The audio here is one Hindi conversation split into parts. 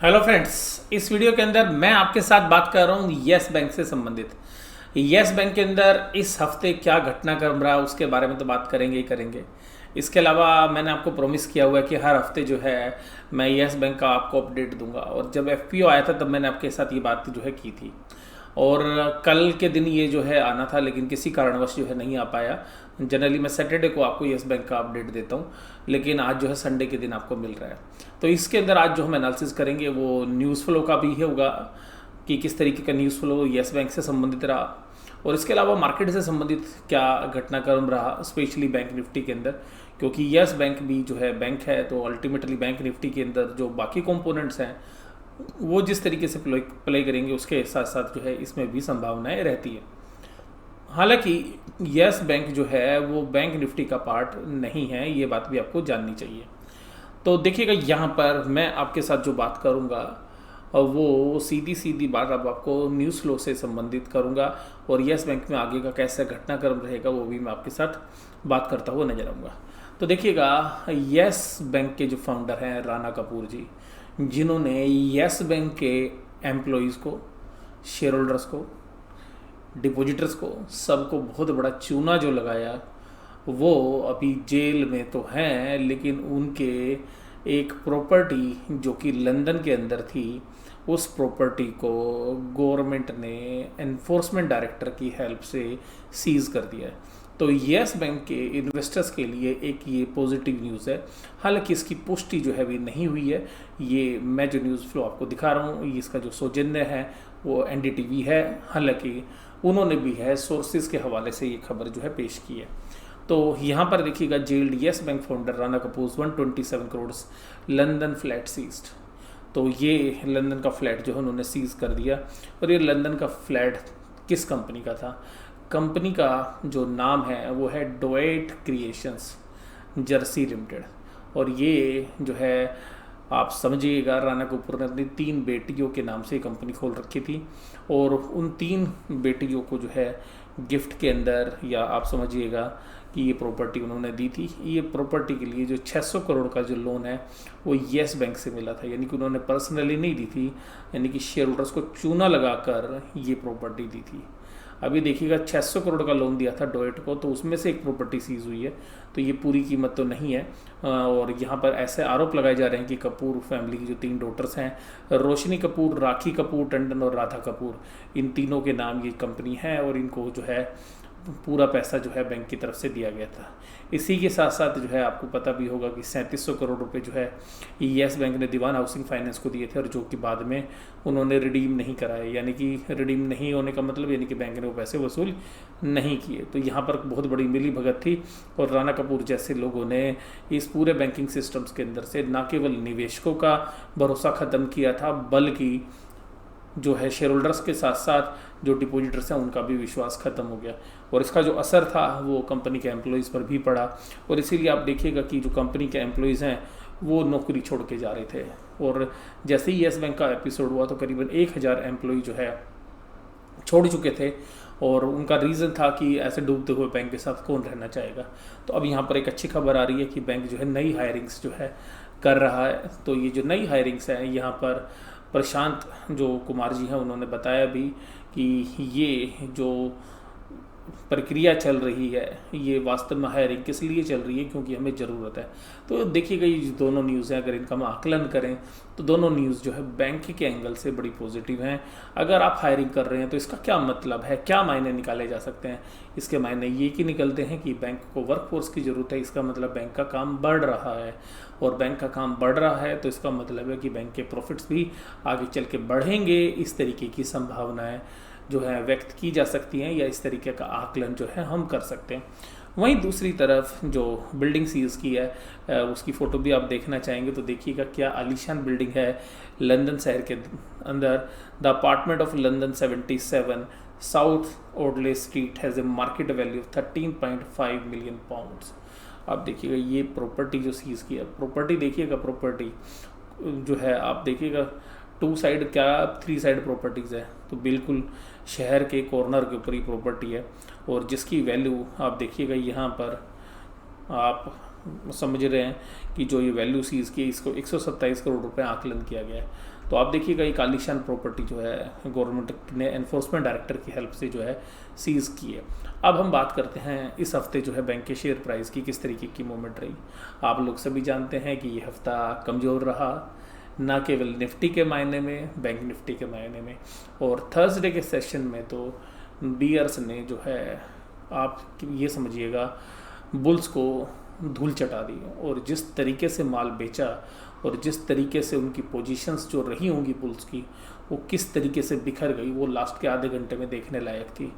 हेलो फ्रेंड्स, इस वीडियो के अंदर मैं आपके साथ बात कर रहा हूँ यस बैंक से संबंधित। यस बैंक के अंदर इस हफ्ते क्या घटनाक्रम रहा उसके बारे में तो बात करेंगे ही करेंगे। इसके अलावा मैंने आपको प्रॉमिस किया हुआ है कि हर हफ्ते जो है मैं यस बैंक का आपको अपडेट दूंगा, और जब एफपीओ आया था तब मैंने आपके साथ ये बात जो है की थी। और कल के दिन ये जो है आना था, लेकिन किसी कारणवश जो है नहीं आ पाया। जनरली मैं सैटरडे को आपको यस बैंक का अपडेट देता हूँ, लेकिन आज जो है संडे के दिन आपको मिल रहा है। तो इसके अंदर आज जो हम एनालिसिस करेंगे वो न्यूज़ फ्लो का भी होगा कि किस तरीके का न्यूज़ फ्लो यस बैंक से संबंधित रहा, और इसके अलावा मार्केट से संबंधित क्या घटनाक्रम रहा, स्पेशली बैंक निफ्टी के अंदर। क्योंकि यस बैंक भी जो है बैंक है, तो अल्टीमेटली बैंक निफ्टी के अंदर जो बाकी कंपोनेंट्स हैं वो जिस तरीके से प्ले करेंगे उसके साथ साथ जो है इसमें भी संभावनाएं रहती है। हालांकि यस बैंक जो है वो बैंक निफ्टी का पार्ट नहीं है, ये बात भी आपको जाननी चाहिए। तो देखिएगा, यहाँ पर मैं आपके साथ जो बात करूँगा वो सीधी सीधी बात अब आपको न्यूज़ फ्लो से संबंधित करूँगा, और यस बैंक में आगे का कैसा घटनाक्रम रहेगा वो भी मैं आपके साथ बात करता हुआ नजर आऊँगा। तो देखिएगा, यस बैंक के जो फाउंडर हैं राणा कपूर जी, जिन्होंने यस बैंक के एम्प्लॉयज़ को, शेयर होल्डर्स को, डिपॉजिटर्स को, सबको बहुत बड़ा चूना जो लगाया, वो अभी जेल में तो हैं, लेकिन उनके एक प्रॉपर्टी जो कि लंदन के अंदर थी, उस प्रॉपर्टी को गवर्नमेंट ने एनफोर्समेंट डायरेक्टर की हेल्प से सीज कर दिया है। तो यस बैंक के इन्वेस्टर्स के लिए एक ये पॉजिटिव न्यूज़ है। हालांकि इसकी पुष्टि जो है अभी नहीं हुई है। ये मैं जो न्यूज़ फ्लो आपको दिखा रहा हूँ, इसका जो सौजन्य है वो एनडीटीवी है। हालांकि उन्होंने भी है सोर्सेज के हवाले से ये खबर जो है पेश की है। तो यहाँ पर देखिएगा, jailed Yes Bank founder Rana Kapoor 127 crore London flat seized. तो ये लंदन का फ्लैट जो है उन्होंने सीज कर दिया। और ये लंदन का फ्लैट किस कंपनी का था? कंपनी का जो नाम है वो है डोएट क्रिएशंस जर्सी लिमिटेड। और ये जो है आप समझिएगा, राणा कपूर ने अपनी 3 बेटियों के नाम से कंपनी खोल रखी थी, और उन 3 बेटियों को जो है गिफ्ट के अंदर, या आप समझिएगा कि ये प्रॉपर्टी उन्होंने दी थी। ये प्रॉपर्टी के लिए जो 600 करोड़ का जो लोन है वो येस बैंक से मिला था, यानी कि उन्होंने पर्सनली नहीं दी थी, यानी कि शेयर होल्डर्स को चूना लगाकर ये प्रॉपर्टी दी थी। अभी देखिएगा, 600 करोड़ का लोन दिया था डोएट को, तो उसमें से एक प्रॉपर्टी सीज हुई है, तो ये पूरी कीमत तो नहीं है। और यहाँ पर ऐसे आरोप लगाए जा रहे हैं कि कपूर फैमिली की जो 3 डॉटर्स हैं, रोशनी कपूर, राखी कपूर टंडन और राधा कपूर, इन तीनों के नाम ये कंपनी है, और इनको जो है पूरा पैसा जो है बैंक की तरफ से दिया गया था। इसी के साथ साथ जो है आपको पता भी होगा कि 3700 करोड़ रुपए जो है यस बैंक ने दीवान हाउसिंग फाइनेंस को दिए थे, और जो कि बाद में उन्होंने रिडीम नहीं कराए। यानी कि रिडीम नहीं होने का मतलब यानी कि बैंक ने वो पैसे वसूल नहीं किए। तो यहाँ पर बहुत बड़ी मिली भगत थी, और राणा कपूर जैसे लोगों ने इस पूरे बैंकिंग सिस्टम्स के अंदर से न केवल निवेशकों का भरोसा ख़त्म किया था, बल्कि जो है शेयर होल्डर्स के साथ साथ जो डिपॉजिटर्स हैं उनका भी विश्वास खत्म हो गया। और इसका जो असर था वो कंपनी के एम्प्लॉयज़ पर भी पड़ा, और इसीलिए आप देखिएगा कि जो कंपनी के एम्प्लॉयज़ हैं वो नौकरी छोड़ के जा रहे थे। और जैसे ही येस बैंक का एपिसोड हुआ तो करीबन 1000 एम्प्लॉय जो है छोड़ चुके थे, और उनका रीज़न था कि ऐसे डूबते हुए बैंक के साथ कौन रहना चाहेगा। तो अब यहाँ पर एक अच्छी खबर आ रही है कि बैंक जो है नई हायरिंग्स जो है कर रहा है। तो ये जो नई हायरिंग्स हैं, यहाँ पर प्रशांत जो कुमार जी हैं उन्होंने बताया भी कि ये जो प्रक्रिया चल रही है ये वास्तव में हायरिंग किस लिए चल रही है, क्योंकि हमें ज़रूरत है। तो देखिएगा, ये जो दोनों न्यूज़ हैं अगर इनका हम आकलन करें तो दोनों न्यूज़ जो है बैंक के एंगल से बड़ी पॉजिटिव हैं। अगर आप हायरिंग कर रहे हैं तो इसका क्या मतलब है, क्या मायने निकाले जा सकते हैं? इसके मायने ये कि निकलते हैं कि बैंक को वर्कफोर्स की ज़रूरत है, इसका मतलब बैंक का काम बढ़ रहा है, और बैंक का काम बढ़ रहा है तो इसका मतलब है कि बैंक के प्रॉफिट्स भी आगे चल के बढ़ेंगे। इस तरीके की संभावनाएं जो है व्यक्त की जा सकती हैं, या इस तरीके का आकलन जो है हम कर सकते हैं। वहीं दूसरी तरफ जो बिल्डिंग सीज की है उसकी फ़ोटो भी आप देखना चाहेंगे तो देखिएगा, क्या आलीशान बिल्डिंग है लंदन शहर के अंदर। The apartment of London 77 South Audley Street has a market value of 13.5 million pounds. आप देखिएगा ये प्रॉपर्टी जो सीज की है, प्रॉपर्टी देखिएगा, प्रॉपर्टी जो है आप देखिएगा 2 साइड क्या 3 साइड प्रॉपर्टीज़ है, तो बिल्कुल शहर के कॉर्नर के ऊपर ही प्रॉपर्टी है, और जिसकी वैल्यू आप देखिएगा यहाँ पर आप समझ रहे हैं कि जो ये वैल्यू सीज की इसको 127 करोड़ रुपए आकलन किया गया है। तो आप देखिएगा ये आलीशान प्रॉपर्टी जो है गवर्नमेंट ने एनफोर्समेंट डायरेक्टर की हेल्प से जो है सीज की है। अब हम बात करते हैं इस हफ्ते जो है बैंक के शेयर प्राइस की किस तरीके की मूवमेंट रही। आप लोग सभी जानते हैं कि ये हफ्ता कमज़ोर रहा, ना केवल निफ्टी के मायने में, बैंक निफ्टी के मायने में, और थर्सडे के सेशन में तो बियर्स ने जो है आप ये समझिएगा बुल्स को धूल चटा दी। और जिस तरीके से माल बेचा और जिस तरीके से उनकी पोजीशंस जो रही होंगी बुल्स की, वो किस तरीके से बिखर गई, वो लास्ट के आधे घंटे में देखने लायक थी।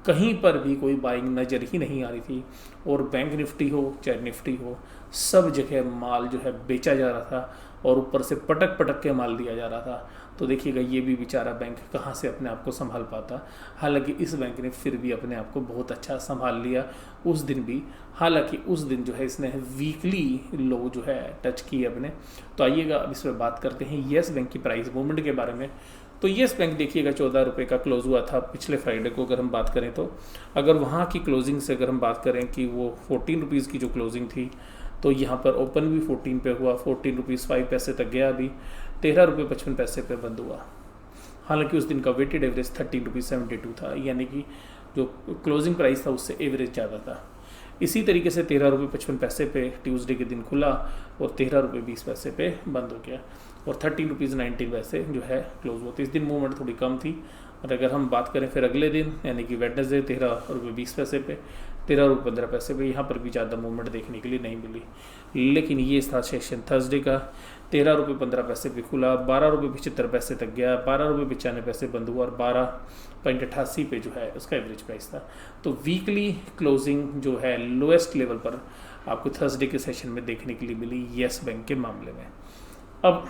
कहीं पर भी कोई बाइंग नज़र ही नहीं आ रही थी। और बैंक निफ्टी हो चाहे निफ्टी हो, सब जगह माल जो है बेचा जा रहा था और ऊपर से पटक पटक के माल दिया जा रहा था। तो देखिएगा ये भी बेचारा बैंक कहाँ से अपने आप को संभाल पाता। हालांकि इस बैंक ने फिर भी अपने आप को बहुत अच्छा संभाल लिया उस दिन भी। हालांकि उस दिन जो है इसने वीकली लो जो है टच की अपने। तो आइएगा अब इस पर बात करते हैं येस बैंक की प्राइस मूवमेंट के बारे में। तो येस बैंक देखिएगा 14 रुपये का क्लोज हुआ था पिछले फ्राइडे को। अगर हम बात करें तो अगर वहाँ की क्लोजिंग से अगर हम बात करें कि वो 14 रुपीज़ की जो क्लोजिंग थी, तो यहाँ पर ओपन भी 14 पे हुआ, 14 रुपीज़ 5 पैसे तक गया, अभी 13 रुपये 55 पैसे पे बंद हुआ। हालांकि उस दिन का वेटेड एवरेज 13 रुपीज़ 72 था, यानी कि जो क्लोजिंग प्राइस था उससे एवरेज ज़्यादा था। इसी तरीके से 13 रुपये 55 पैसे पे ट्यूसडे के दिन खुला और 13 रुपये 20 पैसे पे बंद हो गया और 13 रुपीज़ 19 पैसे जो है क्लोज हुआ। तो इस दिन मूवमेंट थोड़ी कम थी। और अगर हम बात करें फिर अगले दिन यानी कि वेडनेसडे 13 रुपये 20 पैसे पे, 13 रुपये 15 पैसे पे, यहाँ पर भी ज़्यादा मूवमेंट देखने के लिए नहीं मिली। लेकिन ये था सेशन थर्सडे का। 13 रुपये 15 पैसे पे खुला, 12 रुपये 75 पैसे तक गया, 12 रुपये 95 पैसे बंद हुआ और 12.88 पे जो है उसका एवरेज प्राइस था। तो वीकली क्लोजिंग जो है लोएस्ट लेवल पर आपको थर्सडे के सेशन में देखने के लिए मिली येस बैंक के मामले में। अब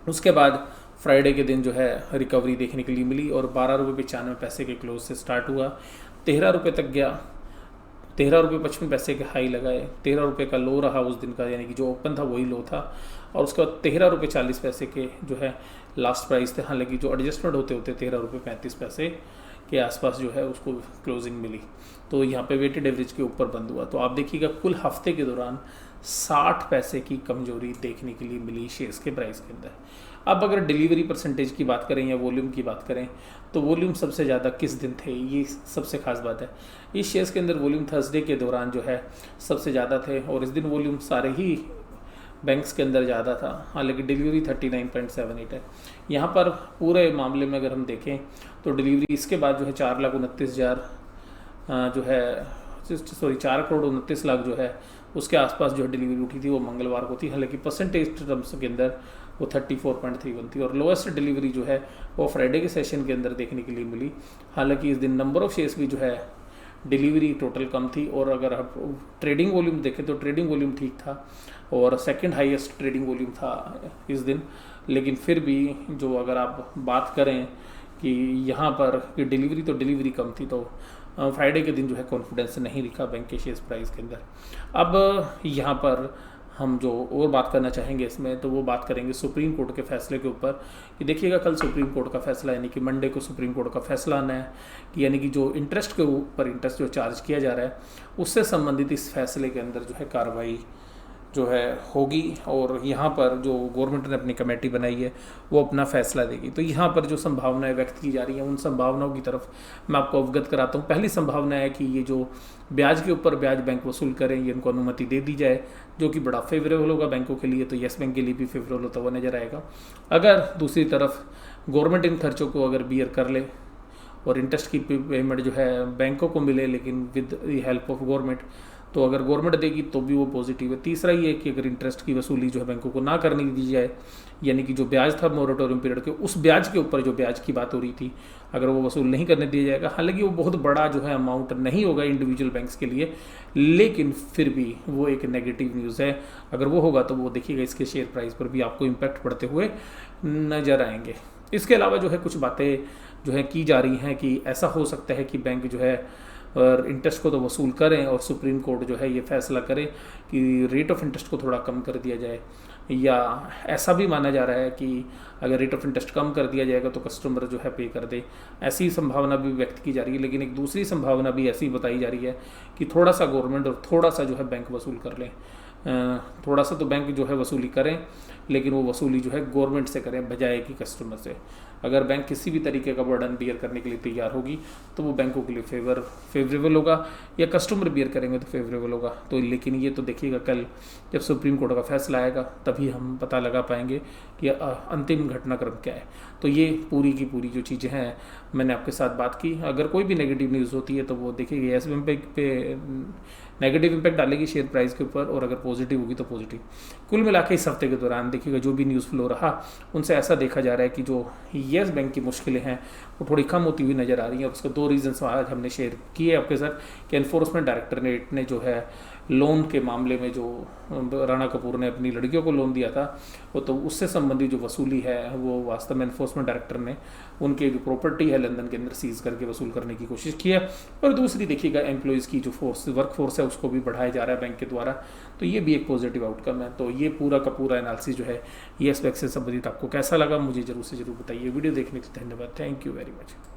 उसके बाद फ्राइडे के दिन जो है रिकवरी देखने के लिए मिली और 12 रुपये 95 पैसे के क्लोज से स्टार्ट हुआ, 13 रुपये तक गया, 13 रुपये 55 पैसे के हाई लगाए, 13 रुपये का लो रहा उस दिन का, यानी कि जो ओपन था वही लो था। और उसके बाद 13 रुपये 40 पैसे के जो है लास्ट प्राइस थे। हालांकि जो एडजस्टमेंट होते होते 13 रुपये 35 पैसे के आसपास जो है उसको क्लोजिंग मिली। तो यहाँ पे वेटेड एवरेज के ऊपर बंद हुआ। तो आप देखिएगा कुल हफ्ते के दौरान 60 पैसे की कमजोरी देखने के लिए मिली शेयर्स के प्राइस के अंदर। अब अगर डिलीवरी परसेंटेज की बात करें या वॉल्यूम की बात करें, तो वॉल्यूम सबसे ज़्यादा किस दिन थे, ये सबसे खास बात है। इस शेयर्स के अंदर वॉल्यूम थर्सडे के दौरान जो है सबसे ज़्यादा थे और इस दिन वॉल्यूम सारे ही बैंक्स के अंदर ज़्यादा था। हालांकि डिलीवरी 39.78 है। यहाँ पर पूरे मामले में अगर हम देखें तो डिलीवरी इसके बाद जो है 4,29,000 जो है 4 करोड़ 29 लाख जो है उसके आसपास जो है डिलीवरी उठी थी, वो मंगलवार को थी। हालांकि परसेंटेज टर्म्स के अंदर वो 34.31 थी। और लोएस्ट डिलीवरी जो है वो फ्राइडे के सेशन के अंदर देखने के लिए मिली। हालांकि इस दिन नंबर ऑफ शेयर्स भी जो है डिलीवरी टोटल कम थी। और अगर आप ट्रेडिंग वॉल्यूम देखें तो ट्रेडिंग वॉल्यूम ठीक था और सेकंड हाईएस्ट ट्रेडिंग वॉल्यूम था इस दिन। लेकिन फिर भी जो अगर आप बात करें कि यहाँ पर कि डिलीवरी तो डिलीवरी कम थी, तो फ्राइडे के दिन जो है कॉन्फिडेंस नहीं दिखा बैंक के शेयर्स प्राइस के अंदर। अब यहाँ पर हम जो और बात करना चाहेंगे इसमें, तो वो बात करेंगे सुप्रीम कोर्ट के फैसले के ऊपर कि देखिएगा कल सुप्रीम कोर्ट का फैसला, यानी कि मंडे को सुप्रीम कोर्ट का फैसला आना है कि यानी कि जो इंटरेस्ट के ऊपर इंटरेस्ट जो चार्ज किया जा रहा है उससे संबंधित इस फैसले के अंदर जो है कार्रवाई जो है होगी। और यहाँ पर जो गवर्नमेंट ने अपनी कमेटी बनाई है वो अपना फैसला देगी। तो यहाँ पर जो संभावनाएं व्यक्त की जा रही हैं उन संभावनाओं की तरफ मैं आपको अवगत कराता हूँ। पहली संभावना है कि ये जो ब्याज के ऊपर ब्याज बैंक वसूल करें, ये इनको अनुमति दे दी जाए, जो कि बड़ा फेवरेबल होगा बैंकों के लिए। तो येस बैंक के लिए भी फेवरेबल होता हुआ नजर आएगा। अगर दूसरी तरफ गवर्नमेंट इन खर्चों को अगर बियर कर ले और इंटरेस्ट की पेमेंट जो है बैंकों को मिले लेकिन with the help of government, तो अगर गवर्नमेंट देगी तो भी वो पॉजिटिव है। तीसरा ये है कि अगर इंटरेस्ट की वसूली जो है बैंकों को ना करने दी जाए, यानी कि जो ब्याज था मोरेटोरियम पीरियड के, उस ब्याज के ऊपर जो ब्याज की बात हो रही थी अगर वो वसूल नहीं करने दिया जाएगा, हालांकि वो बहुत बड़ा जो है अमाउंट नहीं होगा इंडिविजुअल बैंक्स के लिए, लेकिन फिर भी वो एक नेगेटिव न्यूज़ है। अगर वो होगा तो वो देखिएगा इसके शेयर प्राइस पर भी आपको इम्पैक्ट पड़ते हुए नजर आएंगे। इसके अलावा जो है कुछ बातें जो है की जा रही हैं कि ऐसा हो सकता है कि बैंक जो है और इंटरेस्ट को तो वसूल करें और सुप्रीम कोर्ट जो है ये फैसला करे कि रेट ऑफ इंटरेस्ट को थोड़ा कम कर दिया जाए। या ऐसा भी माना जा रहा है कि अगर रेट ऑफ इंटरेस्ट कम कर दिया जाएगा तो कस्टमर जो है पे कर दे, ऐसी संभावना भी व्यक्त की जा रही है। लेकिन एक दूसरी संभावना भी ऐसी बताई जा रही है कि थोड़ा सा गवर्नमेंट और थोड़ा सा जो है बैंक वसूल कर लें। थोड़ा सा तो बैंक जो है वसूली करें, लेकिन वो वसूली जो है गवर्नमेंट से करें बजाय कि कस्टमर से। अगर बैंक किसी भी तरीके का बर्डन बियर करने के लिए तैयार होगी तो वो बैंकों के लिए फेवरेबल होगा, या कस्टमर बियर करेंगे तो फेवरेबल होगा। तो लेकिन ये तो देखिएगा कल जब सुप्रीम कोर्ट का फैसला आएगा तभी हम पता लगा पाएंगे कि अंतिम घटनाक्रम क्या है। तो ये पूरी की पूरी जो चीज़ें हैं मैंने आपके साथ बात की। अगर कोई भी नेगेटिव न्यूज़ होती है तो वो देखिएगा येस बैंक पे नेगेटिव इम्पैक्ट डालेगी शेयर प्राइस के ऊपर, और अगर पॉजिटिव होगी तो पॉजिटिव। कुल मिला के इस हफ्ते के दौरान देखिएगा जो भी न्यूज़ फ्लो रहा उनसे ऐसा देखा जा रहा है कि जो येस बैंक की मुश्किलें हैं वो थोड़ी कम होती हुई नज़र आ रही हैं। और उसके दो रीजंस आज हमने शेयर किए आपके साथ कि एनफोर्समेंट डायरेक्टरेट ने जो है लोन के मामले में जो राणा कपूर ने अपनी लड़कियों को लोन दिया था वो तो उससे संबंधित जो वसूली है वो वास्तव में एनफोर्समेंट डायरेक्टर ने उनके जो प्रॉपर्टी है लंदन के अंदर सीज करके वसूल करने की कोशिश की है। और दूसरी देखिएगा एम्प्लॉयज़ की जो वर्क फोर्स है उसको भी बढ़ाया जा रहा है बैंक के द्वारा, तो ये भी एक पॉजिटिव आउटकम है। तो ये पूरा का पूरा एनालिसिस जो है येस बैंक से संबंधित आपको कैसा लगा मुझे जरूर से जरूर बताइए। वीडियो देखने के लिए धन्यवाद। Thank you very much.